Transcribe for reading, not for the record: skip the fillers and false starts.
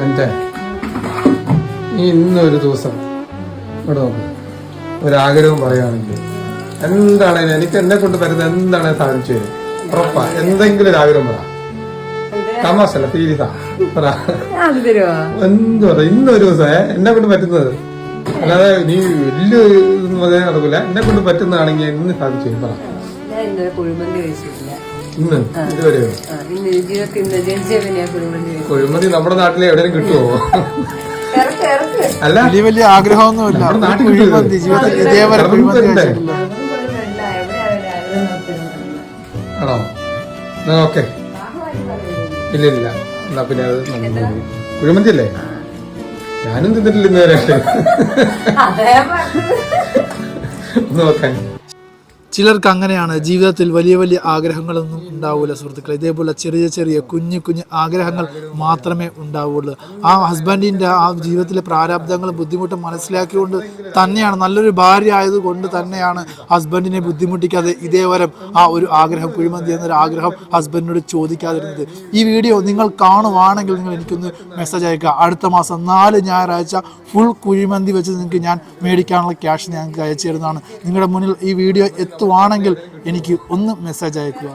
എൻ്റെ നീ ഇന്നൊരു ദിവസം ഇവിടെ നോക്കും ഒരാഗ്രഹം പറയുകയാണെങ്കിൽ എന്താണേലും എനിക്ക് എന്നെ കൊണ്ട് പറ്റുന്നത് എന്താണേലും സാധിച്ചു തരും. ഉറപ്പാ. എന്തെങ്കിലും ഒരു ആഗ്രഹം പറ. തമാശല്ല, സീരിയസാ പറ. എന്ത് പറ ഇന്നൊരു ദിവസം എന്നെ കൊണ്ട് പറ്റുന്നത്, അല്ലാതെ നീ വലിയ ഇതൊന്നും നടക്കൂല. എന്നെ കൊണ്ട് പറ്റുന്നതാണെങ്കിൽ ഇന്ന് സാധിച്ചു തരും. പറ. ഇന്ന് ഇതുവരെയോ? കുഴിമന്തി നമ്മുടെ നാട്ടിലെ എവിടെയും കിട്ടുമോ? അല്ല, വലിയ വലിയ ആഗ്രഹമൊന്നുമില്ല. ആണോ? ഓക്കെ, ഇല്ലില്ല. എന്നാ പിന്നെ അത് കുഴിമന്തി അല്ലേ? ഞാനും തിന്നിട്ടില്ല ഇന്നുവരെ. നോക്കാൻ ചിലർക്ക് അങ്ങനെയാണ്. ജീവിതത്തിൽ വലിയ വലിയ ആഗ്രഹങ്ങളൊന്നും ഉണ്ടാവില്ല സുഹൃത്തുക്കളെ. ഇതേപോലെ ചെറിയ ചെറിയ കുഞ്ഞു കുഞ്ഞു ആഗ്രഹങ്ങൾ മാത്രമേ ഉണ്ടാവുള്ളൂ. ആ ഹസ്ബൻഡിൻ്റെ ആ ജീവിതത്തിലെ പ്രാരാബ്ദങ്ങളും ബുദ്ധിമുട്ടും മനസ്സിലാക്കിക്കൊണ്ട് തന്നെയാണ്, നല്ലൊരു ഭാര്യ ആയതുകൊണ്ട് തന്നെയാണ് ഹസ്ബൻഡിനെ ബുദ്ധിമുട്ടിക്കാതെ ഇതേവരം ആ ഒരു ആഗ്രഹം, കുഴിമന്തി എന്നൊരു ആഗ്രഹം ഹസ്ബൻഡിനോട് ചോദിക്കാതിരുന്നത്. ഈ വീഡിയോ നിങ്ങൾ കാണുവാണെങ്കിൽ നിങ്ങൾ എനിക്കൊന്ന് മെസ്സേജ് അയക്കുക. അടുത്ത മാസം 4 ഞായറാഴ്ച ഫുൾ കുഴിമന്തി വെച്ച് നിങ്ങൾക്ക് ഞാൻ മേടിക്കാനുള്ള ക്യാഷ് ഞങ്ങൾക്ക് അയച്ചു തരുന്നതാണ്. നിങ്ങളുടെ മുന്നിൽ ഈ വീഡിയോ എത്തുവാണെങ്കിൽ എനിക്ക് ഒന്ന് മെസ്സേജ് അയക്കുക.